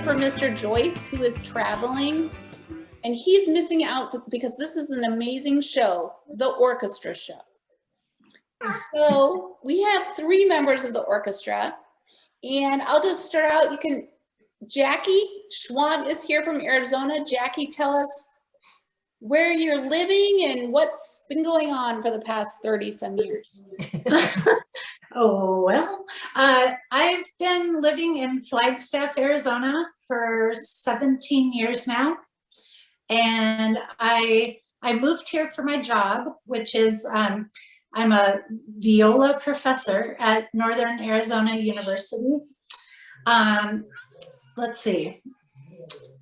for Mr. Joyce, who is traveling, and he's missing out because this is an amazing show, the Orchestra show. So we have 3 members of the orchestra, and I'll just start out. Jackie Schwandt is here from Arizona. Jackie, tell us where you're living and what's been going on for the past 30 some years. Oh, well, I've been living in Flagstaff, Arizona for 17 years now. And I moved here for my job, which is, I'm a viola professor at Northern Arizona University. Let's see.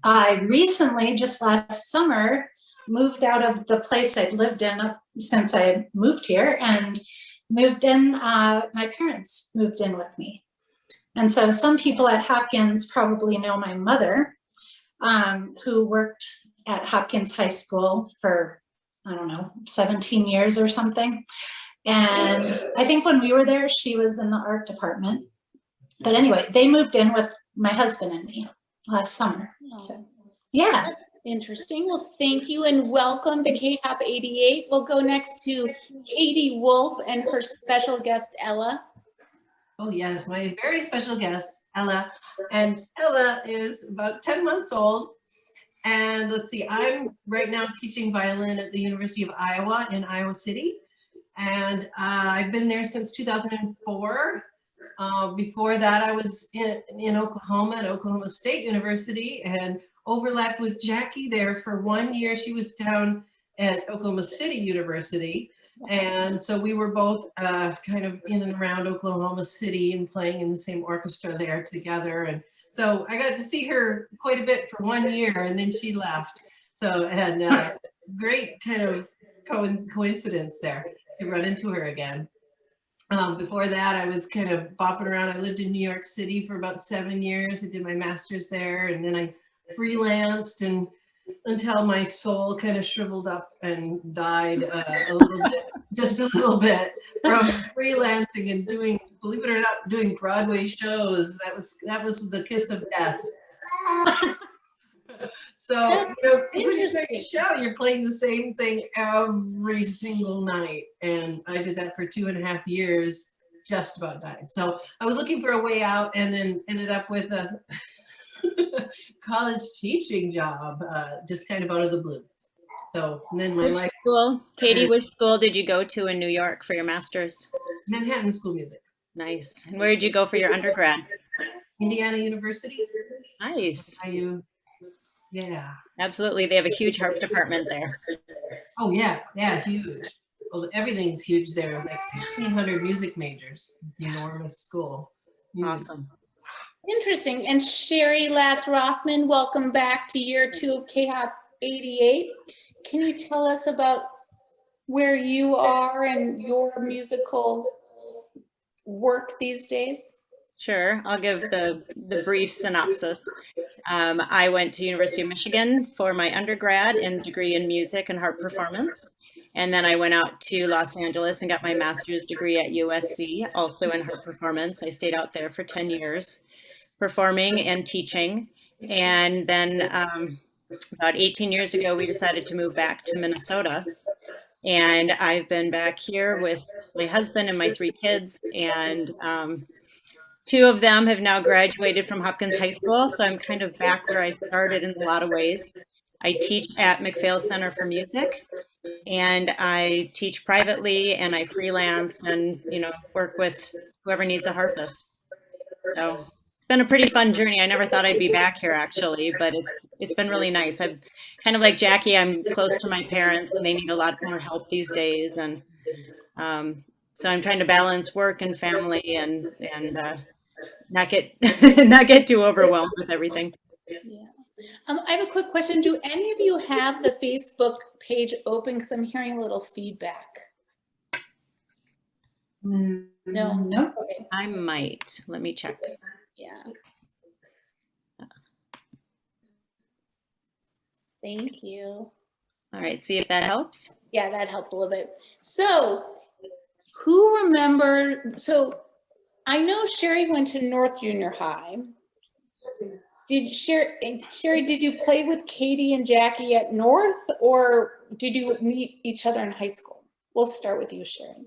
I recently, just last summer, moved out of the place I'd lived in since I moved here and moved in, my parents moved in with me. And so some people at Hopkins probably know my mother, who worked at Hopkins High School for, I don't know, 17 years or something. And I think when we were there, she was in the art department. But anyway, they moved in with my husband and me last summer. So, yeah. Interesting. Well, thank you and welcome to KHOP88. We'll go next to Katie Wolfe and her special guest, Ella. Oh yes, my very special guest, Ella. And Ella is about 10 months old. And let's see, I'm right now teaching violin at the University of Iowa in Iowa City. And I've been there since 2004. Before that, I was in Oklahoma at Oklahoma State University and overlapped with Jackie there for 1 year. She was down at Oklahoma City University. And so we were both kind of in and around Oklahoma City and playing in the same orchestra there together. And so I got to see her quite a bit for 1 year and then she left. So and great kind of coincidence there to run into her again. Before that, I was kind of bopping around. I lived in New York City for about 7 years. I did my master's there, and then I freelanced and until my soul kind of shriveled up and died a little bit, just a little bit from freelancing and doing, believe it or not, doing Broadway shows. That was the kiss of death. So, when you take a show, you're playing the same thing every single night. And I did that for 2.5 years, just about died. So I was looking for a way out and then ended up with a college teaching job, just kind of out of the blue. So and then my life. School, Katie, which school did you go to in New York for your master's? Manhattan School of Music. Nice. And where did you go for your undergrad? Indiana University. Nice. Yeah. Absolutely. They have a huge harp department there. Oh yeah, huge. Well, everything's huge there. Like 1,600 music majors. It's an enormous school. Awesome. Interesting. And Shari Latz Rothman, welcome back to year 2 of KHOP88. Can you tell us about where you are and your musical work these days? Sure, I'll give the brief synopsis. I went to University of Michigan for my undergrad and degree in music and harp performance. And then I went out to Los Angeles and got my master's degree at USC, also in harp performance. I stayed out there for 10 years, performing and teaching. And then about 18 years ago, we decided to move back to Minnesota. And I've been back here with my husband and my 3 kids. And 2 of them have now graduated from Hopkins High School, so I'm kind of back where I started in a lot of ways. I teach at McPhail Center for Music, and I teach privately, and I freelance and work with whoever needs a harpist. So it's been a pretty fun journey. I never thought I'd be back here actually, but it's been really nice. I'm kind of like Jackie. I'm close to my parents, and they need a lot more help these days, and so I'm trying to balance work and family and not get too overwhelmed with everything. Yeah. I have a quick question. Do any of you have the Facebook page open? Because I'm hearing a little feedback. No. Okay. I might. Let me check. Yeah. Thank you. All right. See if that helps. Yeah, that helps a little bit. So, who remember? So, I know Shari went to North Junior High. Sherry, did you play with Katie and Jackie at North, or did you meet each other in high school? We'll start with you, Sherry.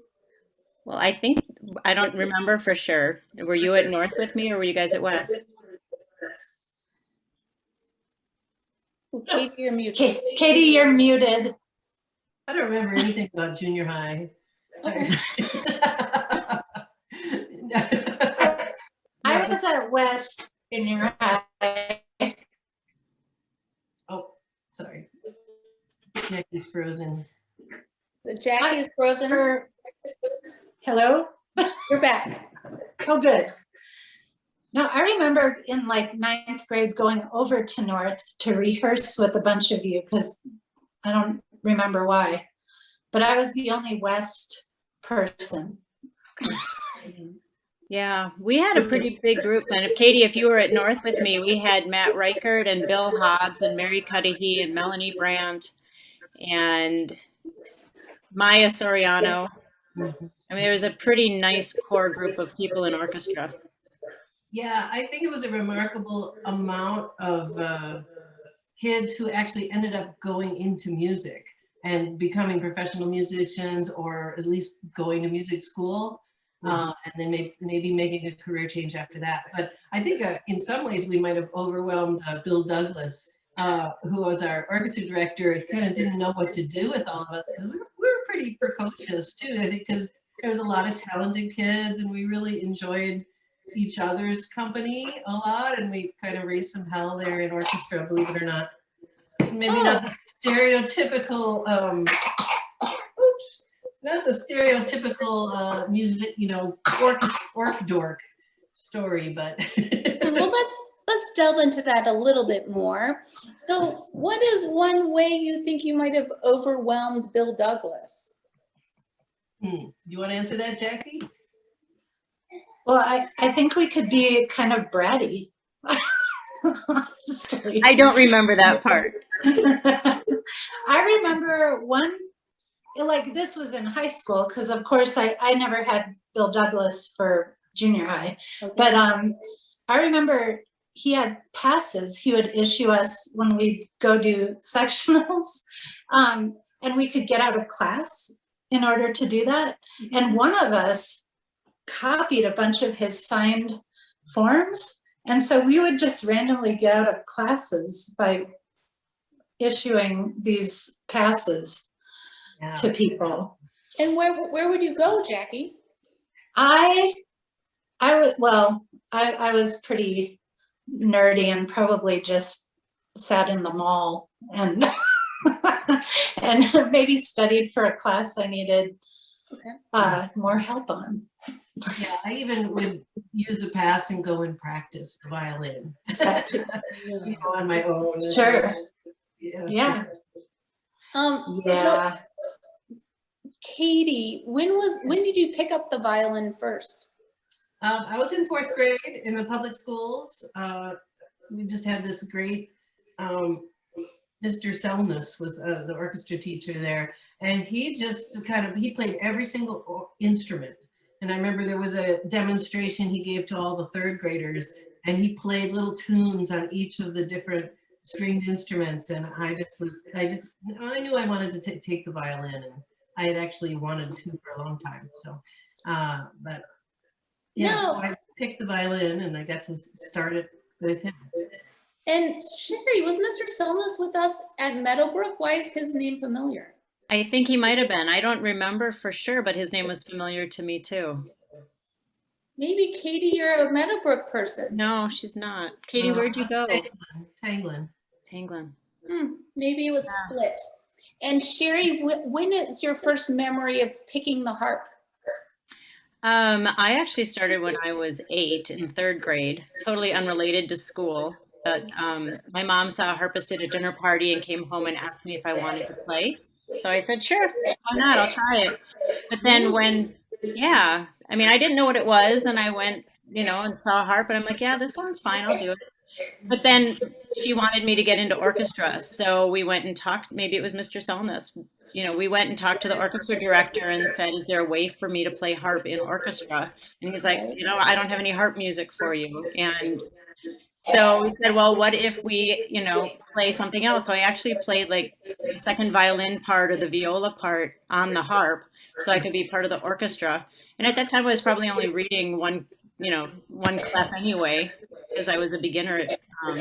Well, I don't remember for sure. Were you at North with me or were you guys at West? Oh, Katie, you're muted. Katie, you're muted. I don't remember anything about junior high. Okay. I was at West Junior High. Oh, sorry. Jackie's frozen. Jackie is frozen. Hello? You're back. Oh, good. No, I remember in like 9th grade going over to North to rehearse with a bunch of you, because I don't remember why, but I was the only West person. Yeah, we had a pretty big group then. Katie, if you were at North with me, we had Matt Reichert and Bill Hobbs and Mary Cudahy and Melanie Brandt and Maya Soriano. I mean, there was a pretty nice core group of people in orchestra. Yeah, I think it was a remarkable amount of kids who actually ended up going into music and becoming professional musicians, or at least going to music school, and then maybe making a career change after that. But I think in some ways we might have overwhelmed Bill Douglas, who was our orchestra director. Kind of didn't know what to do with all of us, because we were pretty precocious too, I think, because there was a lot of talented kids and we really enjoyed each other's company a lot, and we kind of raised some hell there in orchestra, believe it or not. Maybe not the stereotypical not the stereotypical music, orc dork story, but Well, let's delve into that a little bit more. So what is one way you think you might have overwhelmed Bill Douglas? You want to answer that, Jackie? Well, I think we could be kind of bratty. I don't remember that part. I remember one, like this was in high school, because of course I never had Bill Douglas for junior high, Okay. but I remember he had passes he would issue us when we'd go do sectionals, and we could get out of class in order to do that. And one of us copied a bunch of his signed forms, and so we would just randomly get out of classes by issuing these passes to people. And where would you go, Jackie? I was pretty nerdy and probably just sat in the mall and and maybe studied for a class I needed more help on. Yeah, I even would use a pass and go and practice the violin. On my own. Sure. Yeah. Yeah. So, Katie, when did you pick up the violin first? I was in 4th grade in the public schools. We just had this great, Mr. Selness was the orchestra teacher there, and he just he played every single instrument. And I remember there was a demonstration he gave to all the 3rd graders, and he played little tunes on each of the different stringed instruments. And I knew I wanted to take the violin, and I had actually wanted to for a long time. So, but yeah, so I picked the violin and I got to start it with him. And Sherry, was Mr. Selness with us at Meadowbrook? Why is his name familiar? I think he might have been. I don't remember for sure, but his name was familiar to me too. Maybe Katie, you're a Meadowbrook person. No, she's not. Katie, where'd you go? Tanglin. Maybe it was split. And Sherry, when is your first memory of picking the harp? I actually started when I was 8 in 3rd grade, totally unrelated to school. But my mom saw a harpist at a dinner party and came home and asked me if I wanted to play. So I said, sure, why not? I'll try it. But then I didn't know what it was. And I went, and saw a harp and I'm like, yeah, this sounds fine. I'll do it. But then she wanted me to get into orchestra. So we went and talked, maybe it was Mr. Selness. We went and talked to the orchestra director and said, is there a way for me to play harp in orchestra? And he's like, I don't have any harp music for you. And So we said, well, what if we, you know, play something else? So I actually played like the second violin part or the viola part on the harp so I could be part of the orchestra. And at that time, I was probably only reading one, you know, one clef anyway, because I was a beginner um,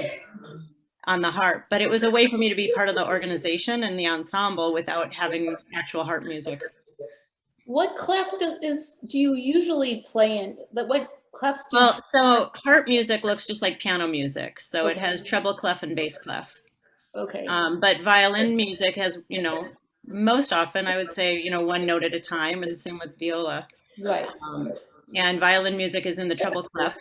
on the harp. But it was a way for me to be part of the organization and the ensemble without having actual harp music. What clef do you usually play in? What clefs do you? Well, so harp music looks just like piano music. So it Okay. has treble clef and bass clef. Okay. But violin music has, you know, most often I would say, you know, one note at a time, and same with viola. Right. And violin music is in the treble clef.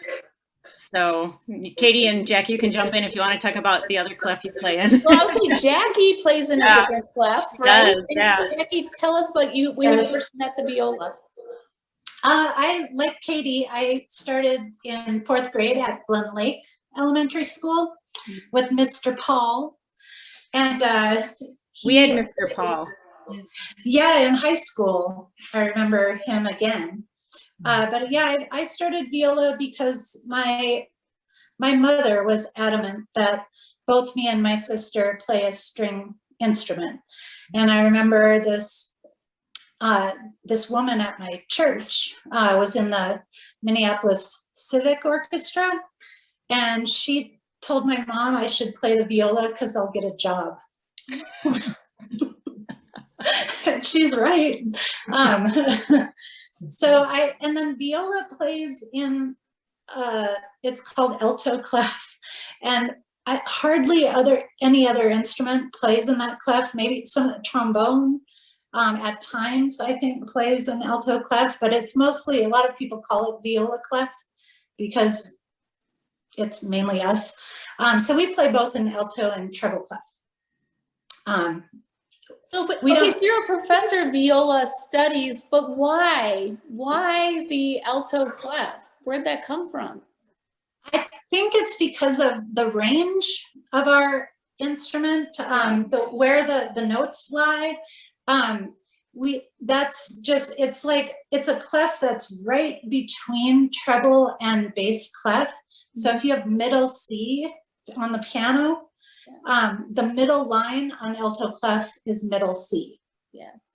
So Katie and Jack, you can jump in if you want to talk about the other clef you play in. Well, I would say Jackie plays in a different clef, right? Does, yeah. And Jackie, tell us about you when you first met the viola. I, like Katie, I started in 4th grade at Glen Lake Elementary School with Mr. Paul. And we had Mr. Paul. Yeah, in high school, I remember him again. But yeah, I started viola because my mother was adamant that both me and my sister play a string instrument. And I remember this woman at my church was in the Minneapolis Civic Orchestra, and she told my mom I should play the viola because I'll get a job. She's right. And then viola plays in, it's called alto clef, and hardly any other instrument plays in that clef. Maybe some trombone at times I think plays in alto clef, but it's mostly, a lot of people call it viola clef because it's mainly us. So we play both in alto and treble clef. So you're a professor of viola studies, but why? Why the alto clef? Where'd that come from? I think it's because of the range of our instrument, where the notes lie. It's a clef that's right between treble and bass clef. So if you have middle C on the piano, the middle line on alto clef is middle C. Yes.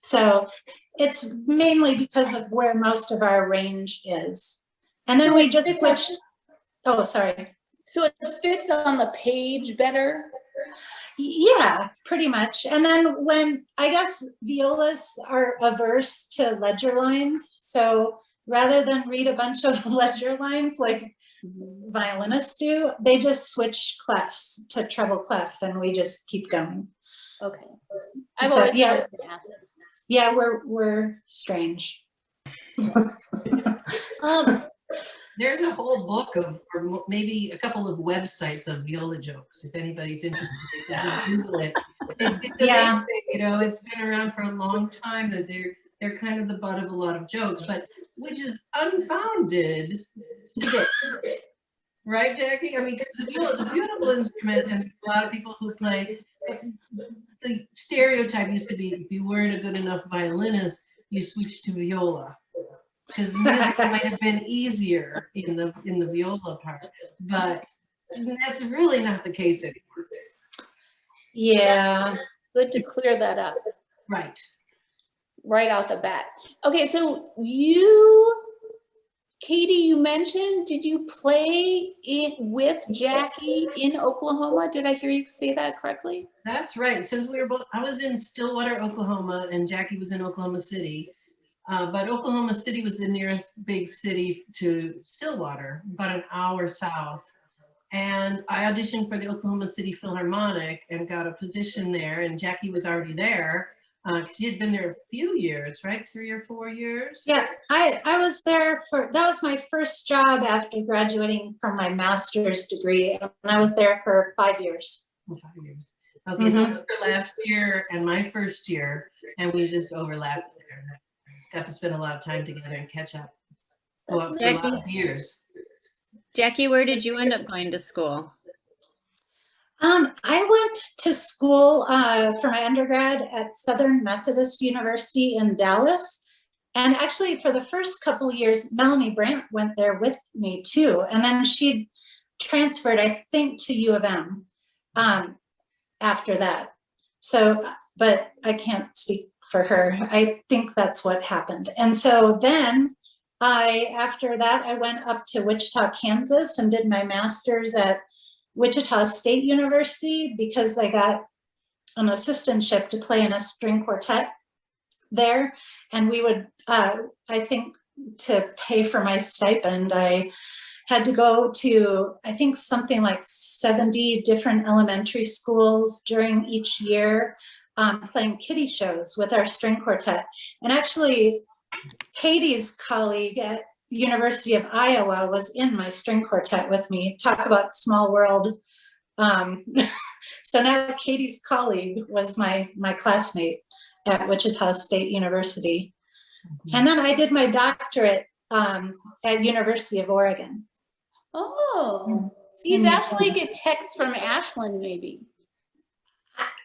So it's mainly because of where most of our range is. And then we just switched. Oh, sorry. So it fits on the page better? Yeah, pretty much. And then when, I guess violists are averse to ledger lines. So rather than read a bunch of ledger lines like violinists do, they just switch clefs to treble clef, and we just keep going. Okay. Yeah, we're strange. There's a whole book or maybe a couple of websites of viola jokes. If anybody's interested, just Google it. It's amazing, you know. It's been around for a long time that they're kind of the butt of a lot of jokes, but which is unfounded today. Right, Jackie? I mean, because the viola is a beautiful instrument, and a lot of people who play. The stereotype used to be if you weren't a good enough violinist, you switched to viola, because music might have been easier in the viola part, but that's really not the case anymore. Yeah, good to clear that up. Right out the bat. Okay, so Katie, you mentioned, did you play it with Jackie in Oklahoma? Did I hear you say that correctly? That's right. Since we were both, I was in Stillwater, Oklahoma, and Jackie was in Oklahoma City. But Oklahoma City was the nearest big city to Stillwater, about an hour south. And I auditioned for the Oklahoma City Philharmonic and got a position there. And Jackie was already there. Because she had been there a few years, right? 3 or 4 years? Yeah, I was there that was my first job after graduating from my master's degree. And I was there for 5 years. 5 years. Okay, so it was her last year and my first year, and we just overlapped there. Got to spend a lot of time together and catch up. A lot of years. Jackie, where did you end up going to school? I went to school for my undergrad at Southern Methodist University in Dallas. And actually for the first couple of years, Melanie Brandt went there with me too. And then she'd transferred, I think, to U of M after that. So, but I can't speak for her. I think that's what happened. And so then after that, I went up to Wichita, Kansas and did my master's at Wichita State University because I got an assistantship to play in a string quartet there. And we would, I think, to pay for my stipend, I had to go to, I think, something like 70 different elementary schools during each year, playing kiddie shows with our string quartet. And actually, Katie's colleague at University of Iowa was in my string quartet with me. Talk about small world. So now Katie's colleague was my classmate at Wichita State University. And then I did my doctorate at University of Oregon. Oh, see, that's like a text from Ashland, maybe.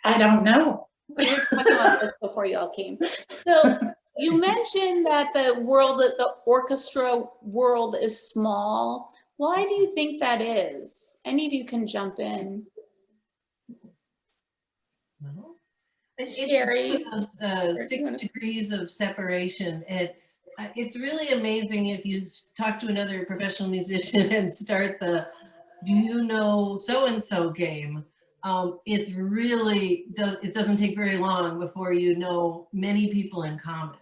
I don't know. We were talking about this before y'all came. So you mentioned that the orchestra world is small. Why do you think that is? Any of you can jump in. Shari. Those 6 degrees of separation. It's really amazing if you talk to another professional musician and start the "do you know so-and-so" game. It really it doesn't take very long before you know many people in common.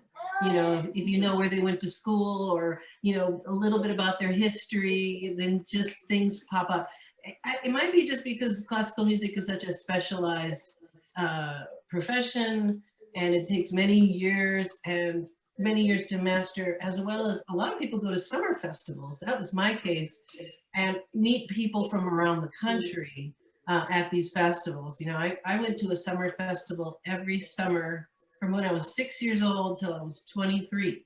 You know, if you know where they went to school, or you know a little bit about their history, then just things pop up. It might be just because classical music is such a specialized profession, and it takes many years to master, as well as a lot of people go to summer festivals. That was my case, and meet people from around the country at these festivals. You know, I went to a summer festival every summer from when I was 6 years old till I was 23,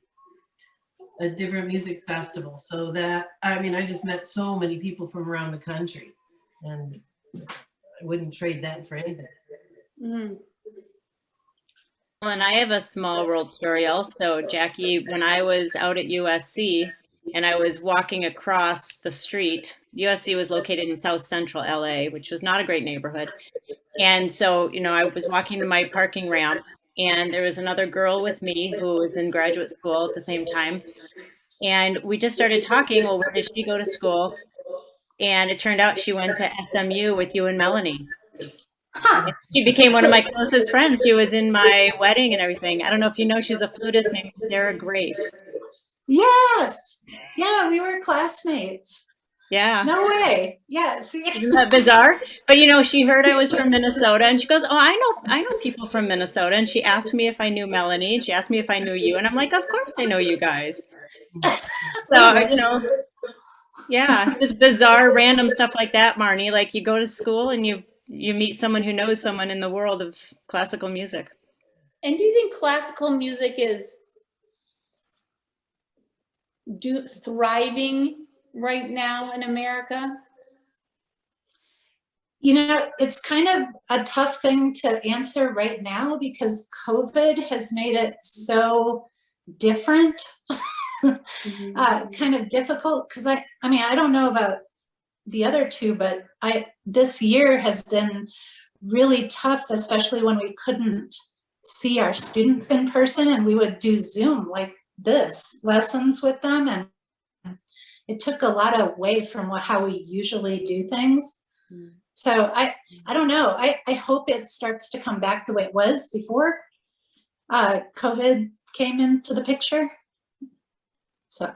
a different music festival. So that, I mean, I just met so many people from around the country, and I wouldn't trade that for anything. Mm-hmm. Well, and I have a small world story also, Jackie. When I was out at USC and I was walking across the street, USC was located in South Central LA, which was not a great neighborhood. And so, you know, I was walking to my parking ramp, and there was another girl with me who was in graduate school at the same time. And we just started talking, well, where did she go to school? And it turned out she went to SMU with you and Melanie. Huh. She became one of my closest friends. She was in my wedding and everything. I don't know if you know, she's a flutist named Sarah Grafe. Yes. Yeah, we were classmates. Yeah. No way. Yeah. See? Isn't that bizarre? But you know, she heard I was from Minnesota, and she goes, "Oh, I know people from Minnesota." And she asked me if I knew Melanie, and she asked me if I knew you, and I'm like, "Of course I know you guys." So, you know, yeah, just bizarre, random stuff like that, Marnie. Like you go to school and you meet someone who knows someone in the world of classical music. And do you think classical music is thriving right now in America? You know, it's kind of a tough thing to answer right now because COVID has made it so different, kind of difficult. Because I mean, I don't know about the other two, but this year has been really tough, especially when we couldn't see our students in person, and we would do Zoom like this lessons with them, and it took a lot away from how we usually do things. So I don't know. I hope it starts to come back the way it was before COVID came into the picture. So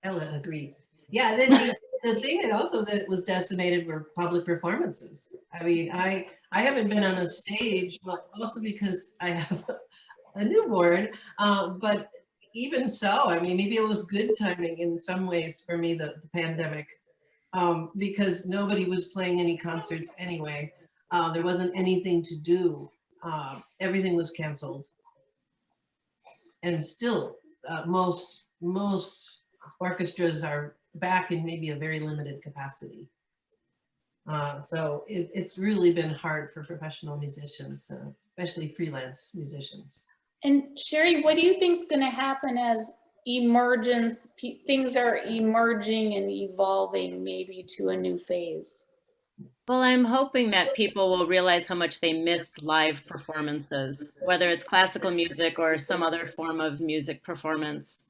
Ella agrees. Yeah, then the thing that also that was decimated were public performances. I mean, I haven't been on a stage, well, also because I have a newborn, but even so, I mean, maybe it was good timing in some ways for me, the pandemic, because nobody was playing any concerts anyway. There wasn't anything to do. Everything was canceled. And still, most orchestras are back in maybe a very limited capacity. So it's really been hard for professional musicians, especially freelance musicians. And Shari, what do you think is going to happen as emergence, things are emerging and evolving maybe to a new phase? Well, I'm hoping that people will realize how much they missed live performances, whether it's classical music or some other form of music performance.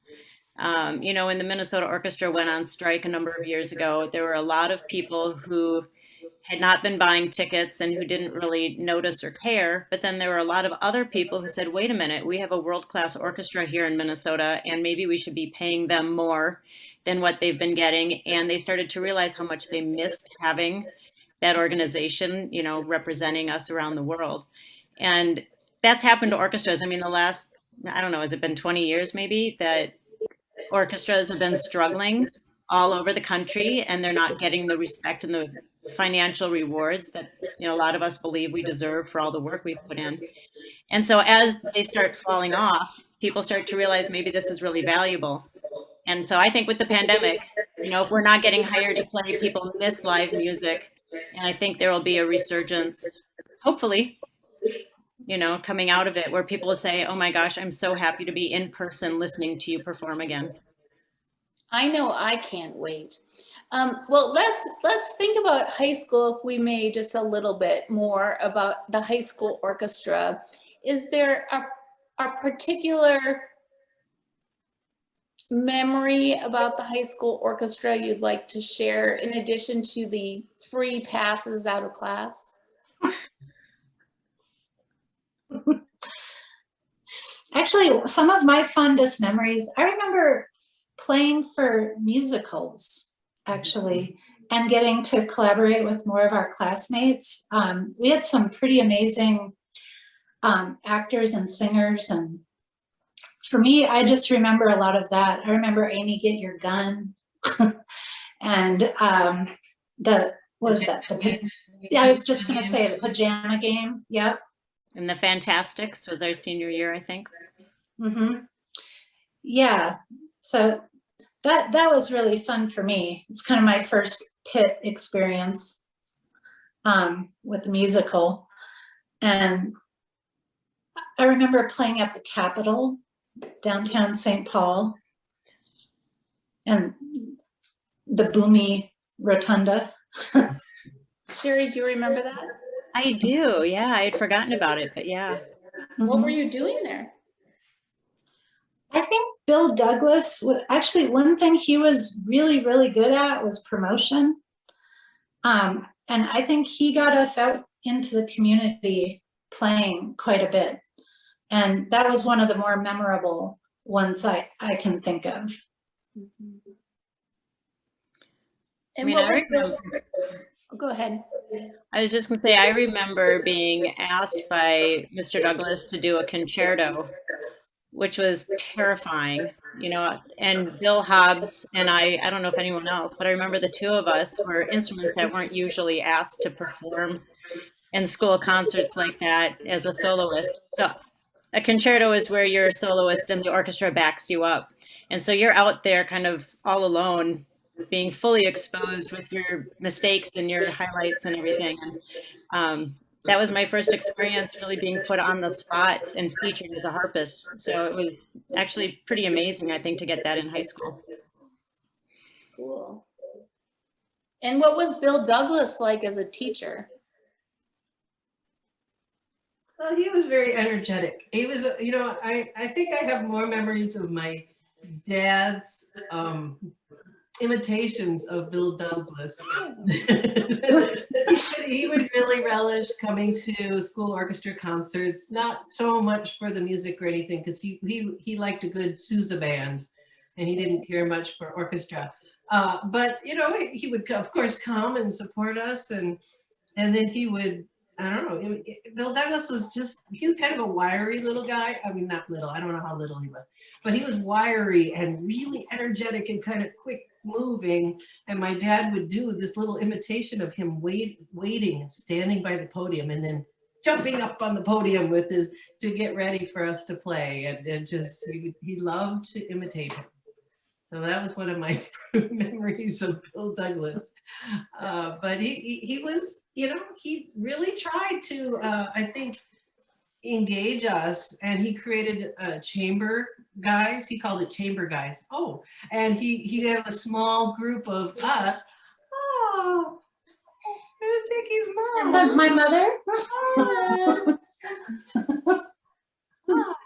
You know, when the Minnesota Orchestra went on strike a number of years ago, there were a lot of people who had not been buying tickets and who didn't really notice or care. But then there were a lot of other people who said, wait a minute, we have a world-class orchestra here in Minnesota, and maybe we should be paying them more than what they've been getting. And they started to realize how much they missed having that organization, you know, representing us around the world. And that's happened to orchestras. I mean, the last, I don't know, has it been 20 years maybe that orchestras have been struggling all over the country, and they're not getting the respect and the financial rewards that, you know, a lot of us believe we deserve for all the work we've put in. And so as they start falling off, people start to realize maybe this is really valuable. And so I think with the pandemic, you know, if we're not getting hired to play, people miss live music. And I think there will be a resurgence, hopefully, you know, coming out of it, where people will say, oh my gosh, I'm so happy to be in person listening to you perform again. I know I can't wait. Well, let's think about high school, if we may, just a little bit more about the high school orchestra. Is there a particular memory about the high school orchestra you'd like to share in addition to the free passes out of class? Actually, some of my fondest memories, I remember playing for musicals, actually, and getting to collaborate with more of our classmates. We had some pretty amazing actors and singers, and for me, I just remember a lot of that. I remember Amy, Get Your Gun, and what was that? Yeah, I was just gonna say the Pajama Game. Yep. And the Fantastics was our senior year, I think. Mm-hmm. Yeah, so that was really fun for me. It's kind of my first pit experience with the musical. And I remember playing at the Capitol, downtown St. Paul, and the Boomy Rotunda. Sherry, do you remember that? I do, yeah. I had forgotten about it, but yeah. What were you doing there? I think Bill Douglas, actually one thing he was really, really good at was promotion. And I think he got us out into the community playing quite a bit. And that was one of the more memorable ones I can think of. And what was Bill? Go ahead. I was just going to say, I remember being asked by Mr. Douglas to do a concerto, which was terrifying, you know, and Bill Hobbs and I don't know if anyone else, but I remember the two of us were instruments that weren't usually asked to perform in school concerts like that as a soloist. So a concerto is where you're a soloist and the orchestra backs you up. And so you're out there kind of all alone, being fully exposed with your mistakes and your highlights and everything. And that was my first experience really being put on the spot and featured as a harpist. So it was actually pretty amazing, I think, to get that in high school. Cool. And what was Bill Douglas like as a teacher? Well, he was very energetic. He was, you know, I think I have more memories of my dad's imitations of Bill Douglas. He would really relish coming to school orchestra concerts, not so much for the music or anything, because he liked a good Sousa band, and he didn't care much for orchestra. But you know, he would of course come and support us, and then he would, I don't know, Bill Douglas he was kind of a wiry little guy. I mean, not little, I don't know how little he was, but he was wiry and really energetic and kind of quick moving. And my dad would do this little imitation of him waiting, standing by the podium, and then jumping up on the podium with to get ready for us to play. And just, he loved to imitate him. So that was one of my memories of Bill Douglas. But he was, you know, he really tried to, I think, engage us, and he created chamber guys. He called it chamber guys. Oh, and he had a small group of us. Oh, there's Vicky's mom. My mother?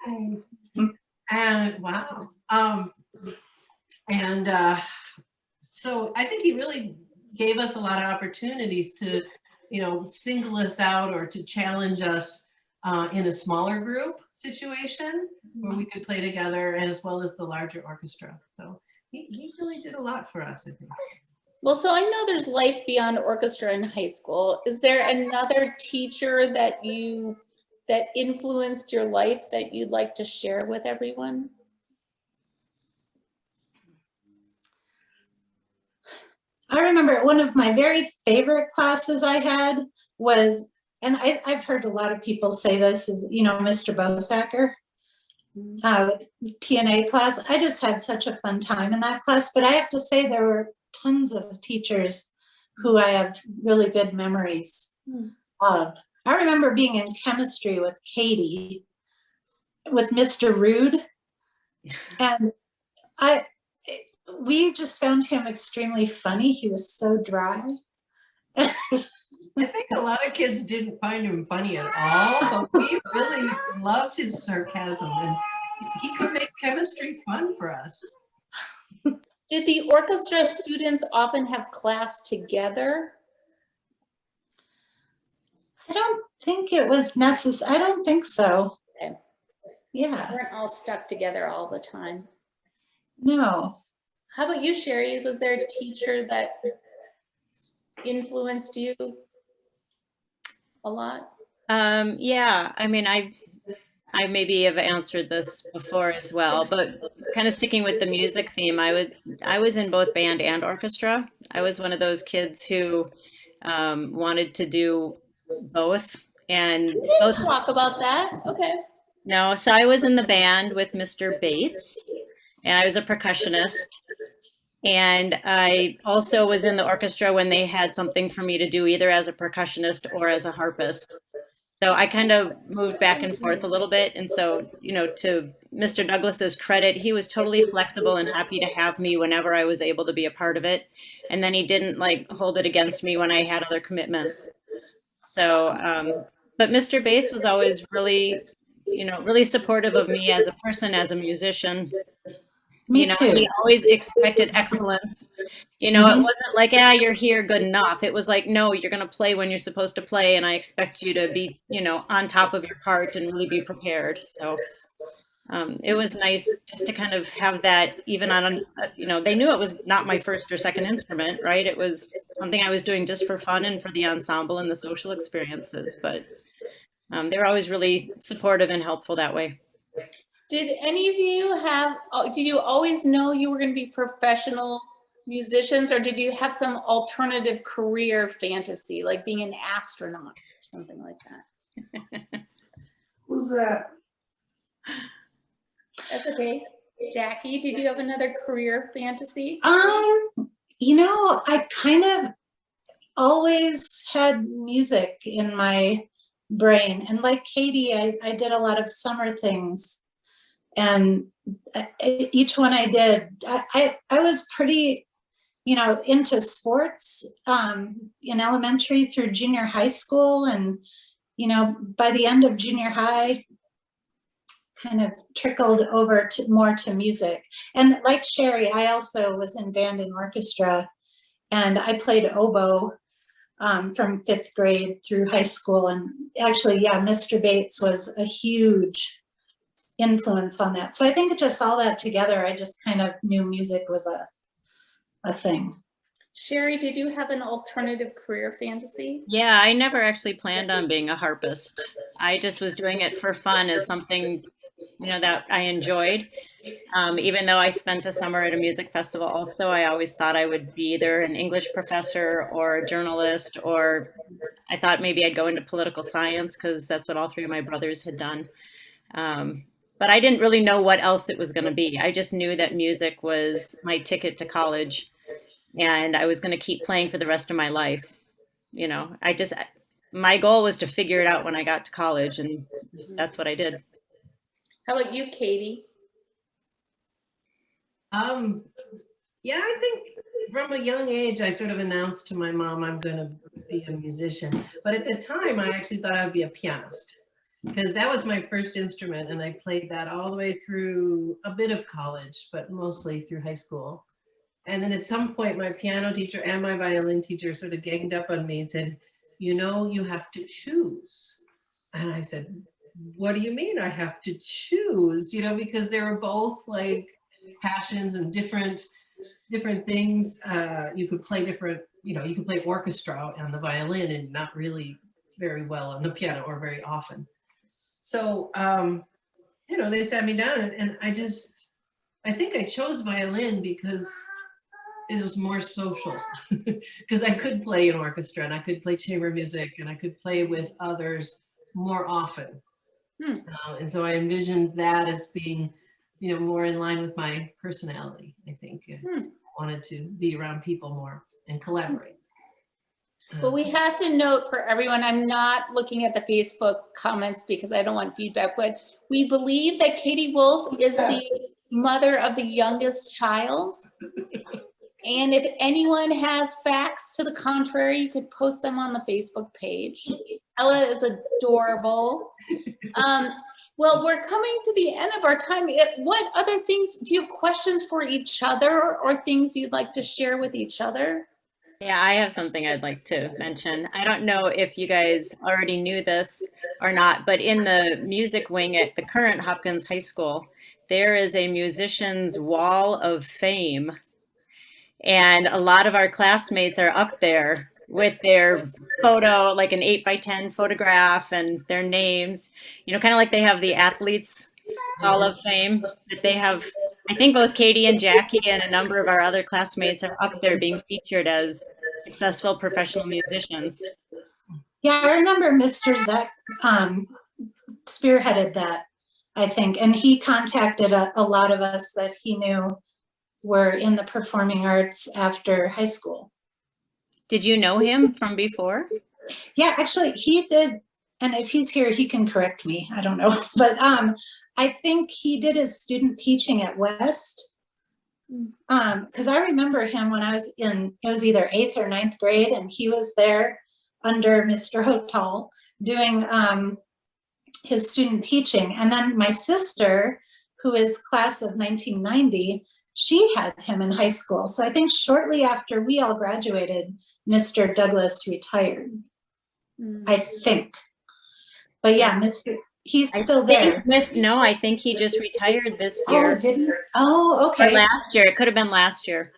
Hi. And wow. So I think he really gave us a lot of opportunities to, single us out or to challenge us in a smaller group situation where we could play together, and as well as the larger orchestra. So he really did a lot for us, I think. Well, so I know there's life beyond orchestra in high school. Is there another teacher that influenced your life that you'd like to share with everyone? I remember one of my very favorite classes I had was, and I've heard a lot of people say this, is, Mr. Bosacker, P&A class. I just had such a fun time in that class, but I have to say there were tons of teachers who I have really good memories of. I remember being in chemistry with Katie, with Mr. Rude, and we just found him extremely funny. He was so dry. I think a lot of kids didn't find him funny at all, but we really loved his sarcasm, and he could make chemistry fun for us. Did the orchestra students often have class together? I don't think it was necessary. I don't think so. Okay. Yeah. They weren't all stuck together all the time. No. How about you, Shari? Was there a teacher that influenced you a lot? Yeah, I mean, I maybe have answered this before as well, but kind of sticking with the music theme, I was in both band and orchestra. I was one of those kids who wanted to do both, and Let's talk about that. Okay. No, so I was in the band with Mr. Bates, and I was a percussionist. And I also was in the orchestra when they had something for me to do either as a percussionist or as a harpist. So I kind of moved back and forth a little bit. And so, to Mr. Douglas's credit, he was totally flexible and happy to have me whenever I was able to be a part of it. And then he didn't hold it against me when I had other commitments. So, but Mr. Bates was always really, really supportive of me as a person, as a musician. Me too. He always expected excellence. It wasn't like, you're here, good enough. It was like, no, you're going to play when you're supposed to play, and I expect you to be, on top of your part and really be prepared. So it was nice just to kind of have that, even on, they knew it was not my first or second instrument, right? It was something I was doing just for fun and for the ensemble and the social experiences. But they were always really supportive and helpful that way. Did any of you did you always know you were going to be professional musicians, or did you have some alternative career fantasy, like being an astronaut or something like that? Who's that? That's okay. Jackie, did you have another career fantasy? I kind of always had music in my brain, and like Katie, I did a lot of summer things. And each one I did, I was pretty, into sports in elementary through junior high school. And, by the end of junior high, kind of trickled over more to music. And like Shari, I also was in band and orchestra, and I played oboe from 5th grade through high school. And actually, yeah, Mr. Bates was a huge influence on that. So I think just all that together, I just kind of knew music was a thing. Shari, did you have an alternative career fantasy? Yeah, I never actually planned on being a harpist. I just was doing it for fun as something, that I enjoyed. Even though I spent a summer at a music festival also, I always thought I would be either an English professor or a journalist, or I thought maybe I'd go into political science because that's what all three of my brothers had done. But I didn't really know what else it was going to be. I just knew that music was my ticket to college, and I was going to keep playing for the rest of my life. My goal was to figure it out when I got to college, and that's what I did. How about you, Katie? Yeah, I think from a young age, I sort of announced to my mom I'm going to be a musician. But at the time, I actually thought I'd be a pianist because that was my first instrument. And I played that all the way through a bit of college, but mostly through high school. And then at some point, my piano teacher and my violin teacher sort of ganged up on me and said, you know, you have to choose. And I said, what do you mean I have to choose? You know, because they were both like passions and different things. You could play different, you know, you could play orchestra on the violin and not really very well on the piano or very often. So, you know, they sat me down and I think I chose violin because it was more social because I could play an orchestra and I could play chamber music and I could play with others more often. And so I envisioned that as being, you know, more in line with my personality, I think. I wanted to be around people more and collaborate. Well, we have to note for everyone, I'm not looking at the Facebook comments because I don't want feedback, but we believe that Katie Wolfe is the mother of the youngest child. And if anyone has facts to the contrary, you could post them on the Facebook page. Ella is adorable. Well, we're coming to the end of our time. What other things, do you have questions for each other or things you'd like to share with each other? Yeah, I have something I'd like to mention. I don't know if you guys already knew this or not, but in the music wing at the current Hopkins High School, there is a musician's wall of fame. And a lot of our classmates are up there with their photo, like an 8x10 photograph and their names, you know, kind of like they have the athletes Hall of Fame that they have. I think both Katie and Jackie and a number of our other classmates are up there being featured as successful professional musicians. Yeah, I remember Mr. Zek spearheaded that, I think, and he contacted a lot of us that he knew were in the performing arts after high school. Did you know him from before? Yeah, actually he did. And if he's here, he can correct me. I don't know. But I think he did his student teaching at West. Because I remember him when I was it was either 8th or 9th grade, and he was there under Mr. Hotel doing his student teaching. And then my sister, who is class of 1990, she had him in high school. So I think shortly after we all graduated, Mr. Douglas retired, I think. But yeah, he's still there. No, I think he just retired this year. Oh, did he? Oh, okay. Or last year. It could have been last year.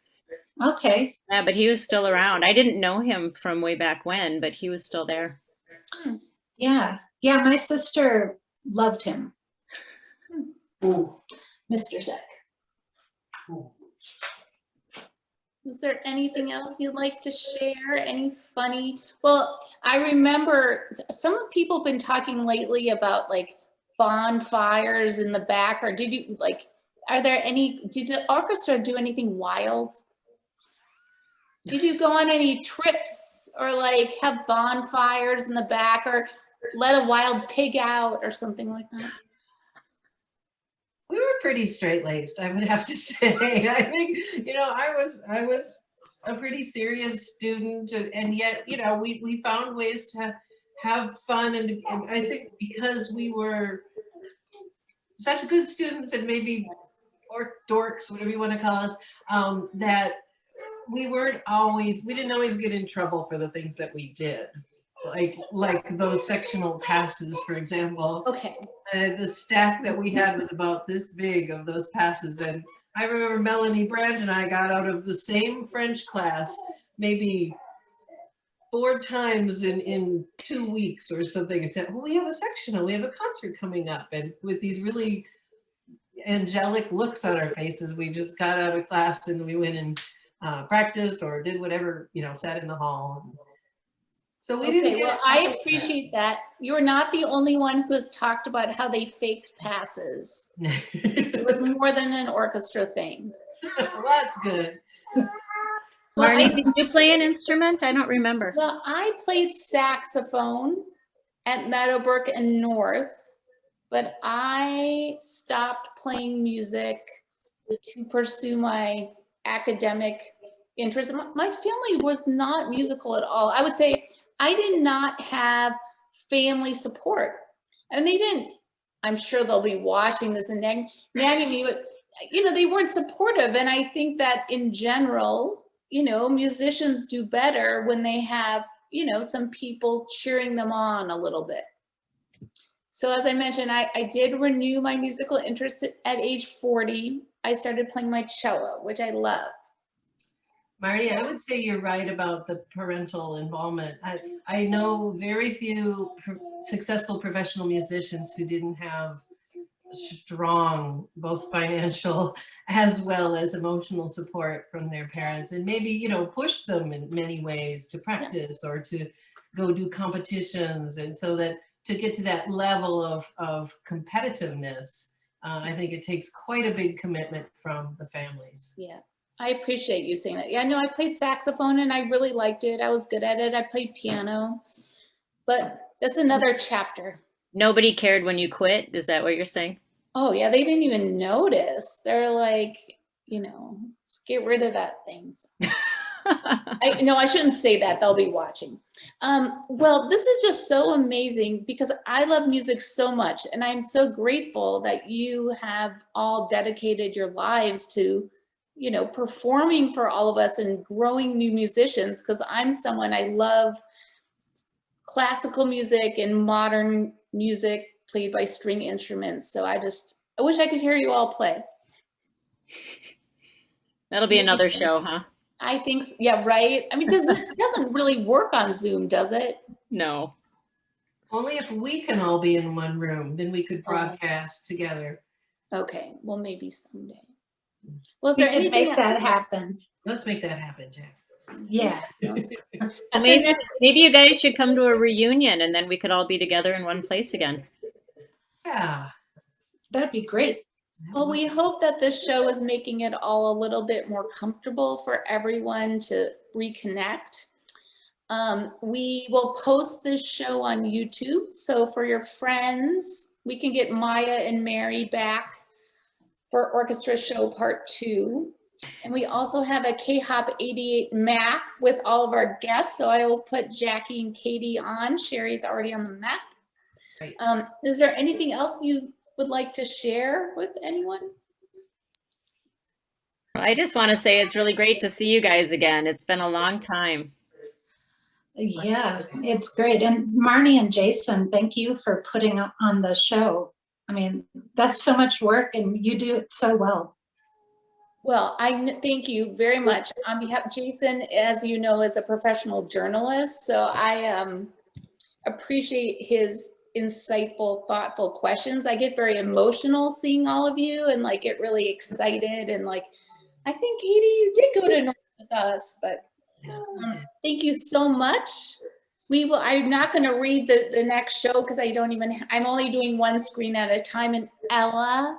Okay. Yeah, but he was still around. I didn't know him from way back when, but he was still there. Yeah. Yeah, my sister loved him. Mr. Zek. Is there anything else you'd like to share? Any funny? Well, I remember some people have been talking lately about like bonfires in the back, or did you like, are there any, did the orchestra do anything wild? Did you go on any trips or like have bonfires in the back or let a wild pig out or something like that? We were pretty straight-laced, I would have to say. I think, you know, I was a pretty serious student, and yet, you know, we found ways to have fun, and I think because we were such good students and maybe or dorks, whatever you want to call us, that we didn't always get in trouble for the things that we did. Like those sectional passes, for example. Okay. The stack that we had was about this big of those passes. And I remember Melanie Brandt and I got out of the same French class maybe 4 times in 2 weeks or something and said, well, we have a sectional, we have a concert coming up. And with these really angelic looks on our faces, we just got out of class and we went and practiced or did whatever, you know, sat in the hall. So we didn't get well, I appreciate that. You're not the only one who has talked about how they faked passes. It was more than an orchestra thing. Well, that's good. Marnie, did you play an instrument? I don't remember. Well, I played saxophone at Meadowbrook and North. but I stopped playing music to pursue my academic interest. My family was not musical at all. I would say I did not have family support. And they didn't, I'm sure they'll be watching this and nagging me, but you know, they weren't supportive. And I think that in general, you know, musicians do better when they have, you know, some people cheering them on a little bit. So as I mentioned, I did renew my musical interest at age 40. I started playing my cello, which I love. Marty, I would say you're right about the parental involvement. I know very few successful professional musicians who didn't have strong, both financial as well as emotional support from their parents, and maybe, you know, pushed them in many ways to practice or to go do competitions. And so that to get to that level of competitiveness, I think it takes quite a big commitment from the families. Yeah, I appreciate you saying that. Yeah, no, I played saxophone and I really liked it. I was good at it. I played piano, but that's another chapter. Nobody cared when you quit. Is that what you're saying? Oh yeah, they didn't even notice. They're like, you know, just get rid of that thing. No, I shouldn't say that. They'll be watching. Well, this is just so amazing because I love music so much, and I'm so grateful that you have all dedicated your lives to, you know, performing for all of us and growing new musicians. Because I'm someone, I love classical music and modern music played by string instruments. So I wish I could hear you all play. That'll be another show, huh? I think, yeah, right. I mean, it doesn't really work on Zoom, does it? No. Only if we can all be in one room, then we could broadcast together. Okay, well, maybe someday. Well, is We there could anything make that happen. Let's make that happen, Jack. Yeah. Well, maybe you guys should come to a reunion and then we could all be together in one place again. Yeah. That'd be great. Well, we hope that this show is making it all a little bit more comfortable for everyone to reconnect. We will post this show on YouTube. So for your friends, we can get Maya and Mary back for Orchestra Show Part 2. And we also have a KHOP88 map with all of our guests. So I will put Jackie and Katie on. Sherry's already on the map. Right. Is there anything else you would like to share with anyone? I just want to say it's really great to see you guys again. It's been a long time. Yeah, it's great. And Marnie and Jason, thank you for putting on the show. I mean, that's so much work and you do it so well. Well, I thank you very much. On behalf, Jason, as you know, is a professional journalist, so I appreciate his insightful, thoughtful questions. I get very emotional seeing all of you and like get really excited and like, I think Katie, you did go to North with us, but thank you so much. I'm not going to read the next show because I'm only doing one screen at a time. And Ella,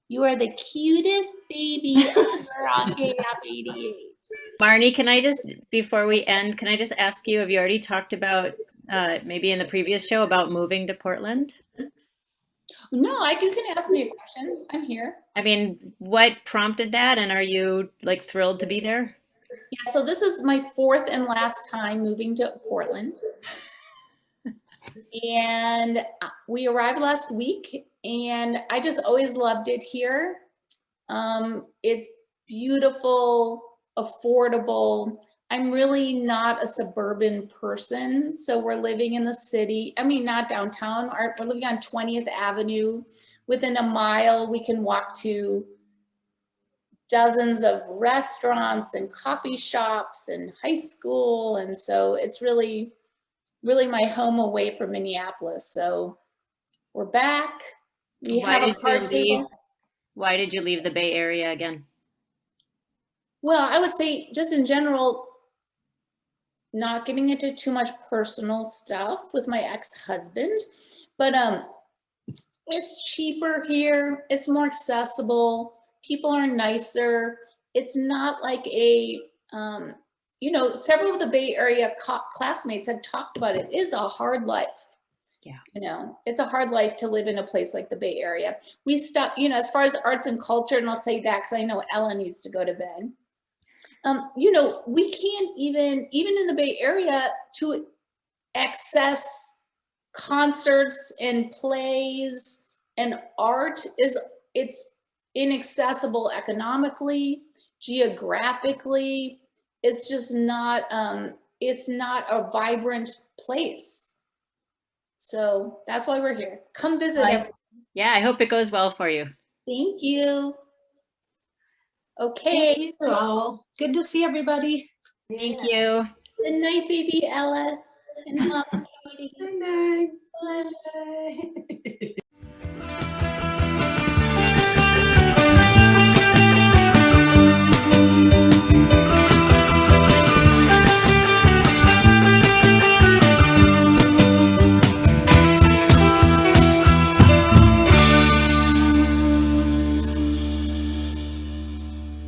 you are the cutest baby ever on KHOP88. Marnie, can I just, before we end, can I just ask you, have you already talked about, maybe in the previous show, about moving to Portland? No, you can ask me a question. I'm here. I mean, what prompted that? And are you like thrilled to be there? Yeah, so this is my 4th and last time moving to Portland. And we arrived last week and I just always loved it here. It's beautiful, affordable. I'm really not a suburban person. So we're living in the city. I mean, not downtown. We're living on 20th Avenue. Within a mile, we can walk to dozens of restaurants and coffee shops and high school. And so it's really, really my home away from Minneapolis. So we're back. We have a card table. Why did you leave the Bay Area again? Well, I would say just in general, not getting into too much personal stuff with my ex-husband, but it's cheaper here. It's more accessible. People are nicer. It's not like a, you know, several of the Bay Area classmates have talked about it. It is a hard life. Yeah. You know, it's a hard life to live in a place like the Bay Area. We stop, you know, as far as arts and culture, and I'll say that because I know Ella needs to go to bed. You know, we can't even in the Bay Area to access concerts and plays and art it's inaccessible economically, geographically. It's just not it's not a vibrant place. So that's why we're here. Come visit everyone. Yeah, I hope it goes well for you. Thank you. Okay. Thank you all. Good to see everybody. Thank you. Good night, baby Ella. And Mom. Good night. Bye.